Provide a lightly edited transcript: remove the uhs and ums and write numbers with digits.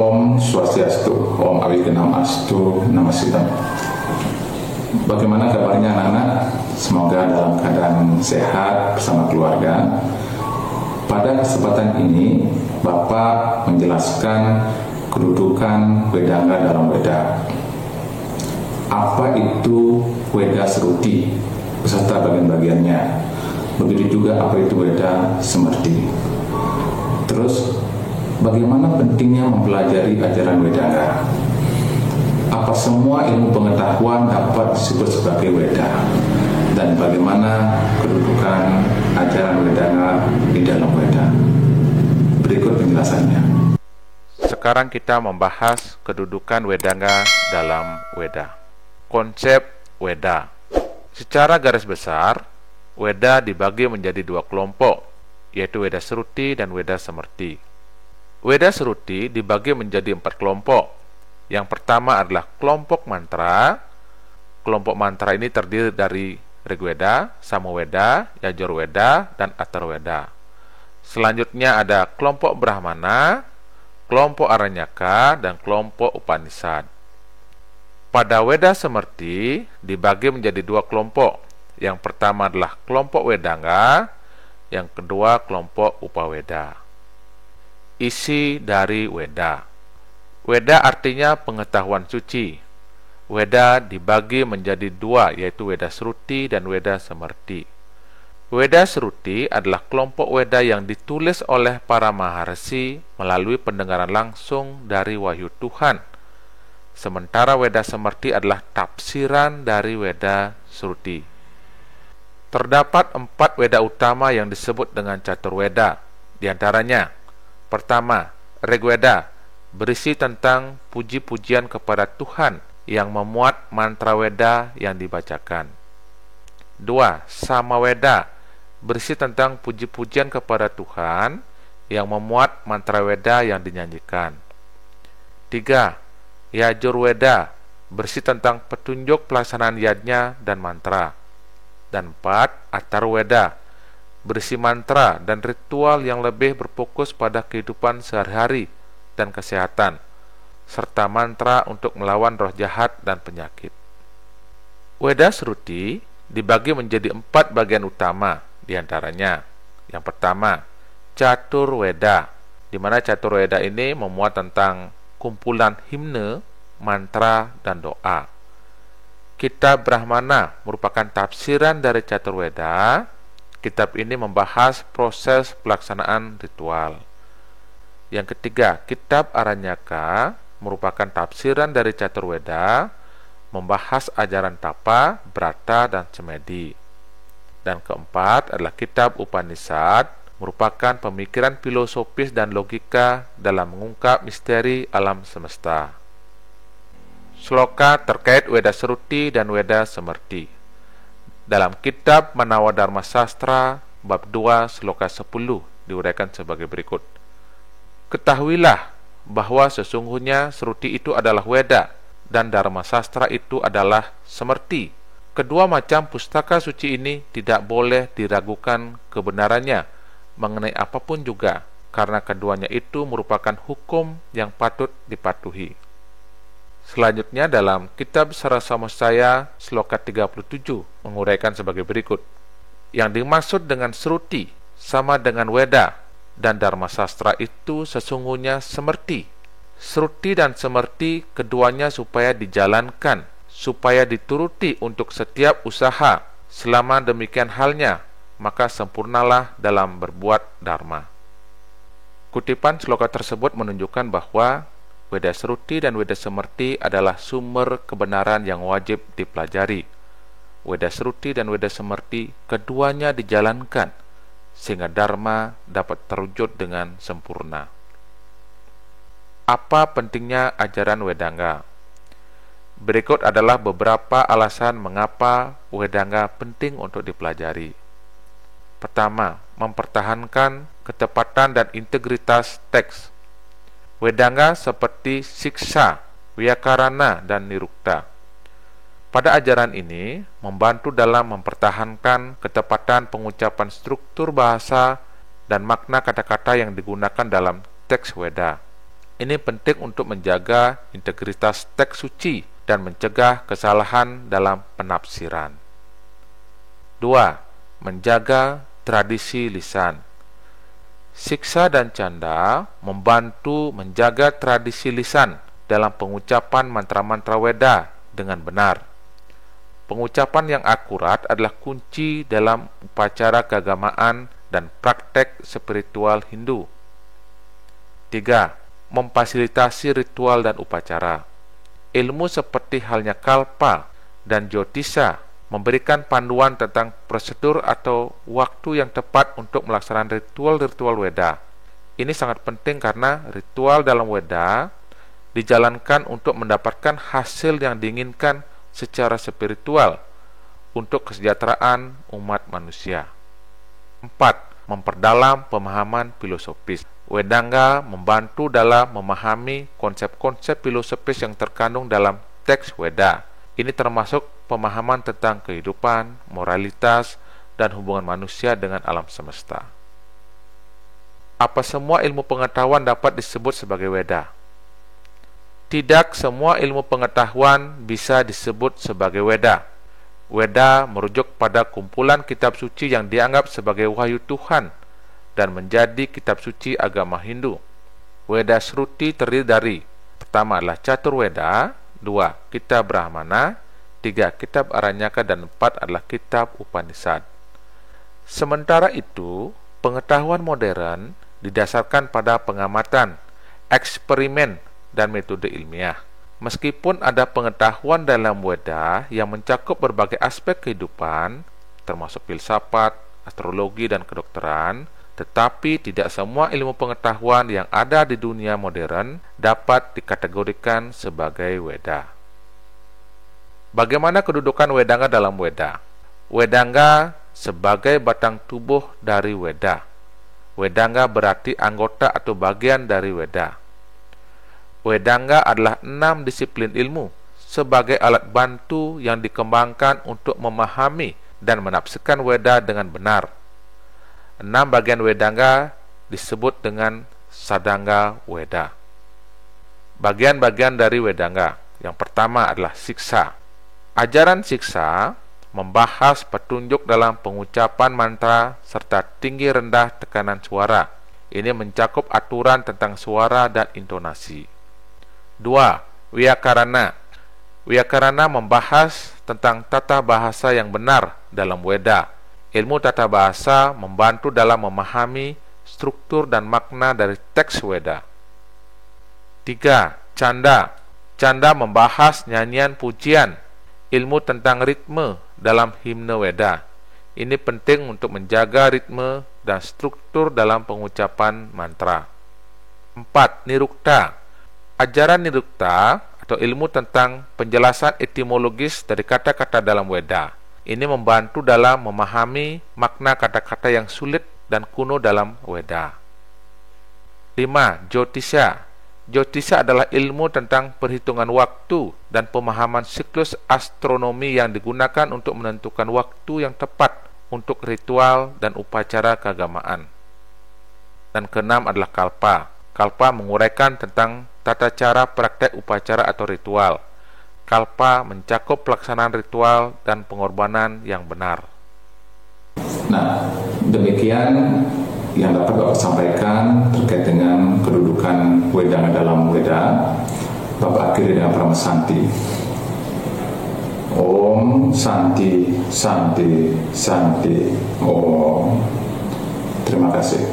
Om Swastiastu, Om Awigenam Astu, Namaskar. Bagaimana kabarnya anak-anak? Semoga dalam keadaan sehat bersama keluarga. Pada kesempatan ini, Bapak menjelaskan kedudukan Wedanga dalam Weda. Apa itu Weda Sruti beserta bagian-bagiannya? Begitu juga apa itu Weda Semerti. Terus, bagaimana pentingnya mempelajari ajaran Wedanga? Apa semua ilmu pengetahuan dapat disebut sebagai Weda? Dan bagaimana kedudukan ajaran Wedanga di dalam Weda? Berikut penjelasannya. Sekarang kita membahas kedudukan Wedanga dalam Weda. Konsep Weda. Secara garis besar, Weda dibagi menjadi dua kelompok, yaitu Weda Sruti dan Weda Semerti. Weda Sruti dibagi menjadi 4 kelompok. Yang pertama adalah kelompok mantra. Kelompok mantra ini terdiri dari Rigweda, Samaweda, Yajurweda, dan Atharwaveda. Selanjutnya ada kelompok Brahmana, kelompok Aranyaka, dan kelompok Upanishad. Pada Weda Semerti dibagi menjadi 2 kelompok. Yang pertama adalah kelompok Wedanga, yang kedua kelompok Upaweda. Isi dari Weda. Weda artinya pengetahuan suci. Weda dibagi menjadi 2, yaitu Weda Sruti dan Weda Semerti. Weda Sruti adalah kelompok Weda yang ditulis oleh para maharsi melalui pendengaran langsung dari wahyu Tuhan. Sementara Weda Semerti adalah tafsiran dari Weda Sruti. Terdapat 4 Weda utama yang disebut dengan Caturweda. Di antaranya, pertama, Rigweda, berisi tentang puji-pujian kepada Tuhan yang memuat mantra Weda yang dibacakan. 2. Samaweda, berisi tentang puji-pujian kepada Tuhan yang memuat mantra Weda yang dinyanyikan. 3. Yajurweda, berisi tentang petunjuk pelaksanaan yajna dan mantra. Dan 4. Atharwaveda, berisi mantra dan ritual yang lebih berfokus pada kehidupan sehari-hari dan kesehatan, serta mantra untuk melawan roh jahat dan penyakit. Weda Sruti dibagi menjadi 4 bagian utama, di antaranya. Yang pertama, Caturweda, di mana Caturweda ini memuat tentang kumpulan himne, mantra, dan doa. Kitab Brahmana merupakan tafsiran dari Caturweda. Kitab ini membahas proses pelaksanaan ritual. Yang ketiga, Kitab Aranyaka merupakan tafsiran dari Caturweda, membahas ajaran tapa, brata, dan semedi. Dan keempat adalah Kitab Upanishad, merupakan pemikiran filosofis dan logika dalam mengungkap misteri alam semesta. Sloka terkait Weda Sruti dan Weda Semerti. Dalam kitab Manawadharma Sastra bab 2 sloka 10 diuraikan sebagai berikut. Ketahuilah bahwa sesungguhnya Sruti itu adalah Weda dan Dharma Sastra itu adalah Semerti. Kedua macam pustaka suci ini tidak boleh diragukan kebenarannya mengenai apapun juga, karena keduanya itu merupakan hukum yang patut dipatuhi. Selanjutnya dalam kitab Sarasamastaya sloka 37 menguraikan sebagai berikut. Yang dimaksud dengan Sruti sama dengan Weda dan Dharma Sastra itu sesungguhnya Semerti. Sruti dan Semerti keduanya supaya dijalankan, supaya dituruti untuk setiap usaha. Selama demikian halnya, maka sempurnalah dalam berbuat dharma. Kutipan sloka tersebut menunjukkan bahwa Weda Sruti dan Weda Semerti adalah sumber kebenaran yang wajib dipelajari. Weda Sruti dan Weda Semerti keduanya dijalankan sehingga dharma dapat terwujud dengan sempurna. Apa pentingnya ajaran Wedanga? Berikut adalah beberapa alasan mengapa Wedanga penting untuk dipelajari. Pertama, mempertahankan ketepatan dan integritas teks. Wedanga seperti Siksa, Vyakarana, dan Nirukta. Pada ajaran ini, membantu dalam mempertahankan ketepatan pengucapan struktur bahasa dan makna kata-kata yang digunakan dalam teks Weda. Ini penting untuk menjaga integritas teks suci dan mencegah kesalahan dalam penafsiran. 2. Menjaga tradisi lisan. Siksa dan canda membantu menjaga tradisi lisan dalam pengucapan mantra-mantra Weda dengan benar. Pengucapan yang akurat adalah kunci dalam upacara keagamaan dan praktek spiritual Hindu. 3. Memfasilitasi ritual dan upacara. Ilmu seperti halnya kalpa dan jyotisa memberikan panduan tentang prosedur atau waktu yang tepat untuk melaksanakan ritual-ritual Weda. Ini sangat penting karena ritual dalam Weda dijalankan untuk mendapatkan hasil yang diinginkan secara spiritual untuk kesejahteraan umat manusia. 4. Memperdalam pemahaman filosofis. Wedanga membantu dalam memahami konsep-konsep filosofis yang terkandung dalam teks Weda. Ini termasuk pemahaman tentang kehidupan, moralitas, dan hubungan manusia dengan alam semesta. Apa semua ilmu pengetahuan dapat disebut sebagai Weda? Tidak semua ilmu pengetahuan bisa disebut sebagai Weda. Weda merujuk pada kumpulan kitab suci yang dianggap sebagai wahyu Tuhan dan menjadi kitab suci agama Hindu. Weda Shruti terdiri dari: pertama adalah Catur Weda, 2. Kitab Brahmana, 3. Kitab Aranyaka, dan 4 adalah Kitab Upanishad. Sementara itu, pengetahuan modern didasarkan pada pengamatan, eksperimen, dan metode ilmiah. Meskipun ada pengetahuan dalam Weda yang mencakup berbagai aspek kehidupan, termasuk filsafat, astrologi, dan kedokteran, tetapi tidak semua ilmu pengetahuan yang ada di dunia modern dapat dikategorikan sebagai Weda. Bagaimana kedudukan Wedanga dalam Weda? Wedanga sebagai batang tubuh dari Weda. Wedanga berarti anggota atau bagian dari Weda. Wedanga adalah 6 disiplin ilmu sebagai alat bantu yang dikembangkan untuk memahami dan menafsirkan Weda dengan benar. 6 bagian Wedanga disebut dengan Sadanga Weda. Bagian-bagian dari Wedanga. Yang pertama adalah siksa. Ajaran siksa membahas petunjuk dalam pengucapan mantra serta tinggi rendah tekanan suara. Ini mencakup aturan tentang suara dan intonasi. 2. Wyakarana. Wyakarana membahas tentang tata bahasa yang benar dalam Weda. Ilmu tata bahasa membantu dalam memahami struktur dan makna dari teks Weda. 3. Canda. Canda membahas nyanyian pujian, ilmu tentang ritme dalam himne Weda. Ini penting untuk menjaga ritme dan struktur dalam pengucapan mantra. 4. Nirukta. Ajaran nirukta atau ilmu tentang penjelasan etimologis dari kata-kata dalam Weda. Ini membantu dalam memahami makna kata-kata yang sulit dan kuno dalam Weda. 5. Jyotisa. Jyotisa adalah ilmu tentang perhitungan waktu dan pemahaman siklus astronomi yang digunakan untuk menentukan waktu yang tepat untuk ritual dan upacara keagamaan. Dan keenam adalah kalpa. Kalpa menguraikan tentang tata cara praktek upacara atau ritual. Kalpa mencakup pelaksanaan ritual dan pengorbanan yang benar. Nah, demikian yang dapat Bapak sampaikan terkait dengan kedudukan Wedanga dalam Weda. Bapak akhiri dengan Pramasanti. Om Santi Santi Santi Om. Terima kasih.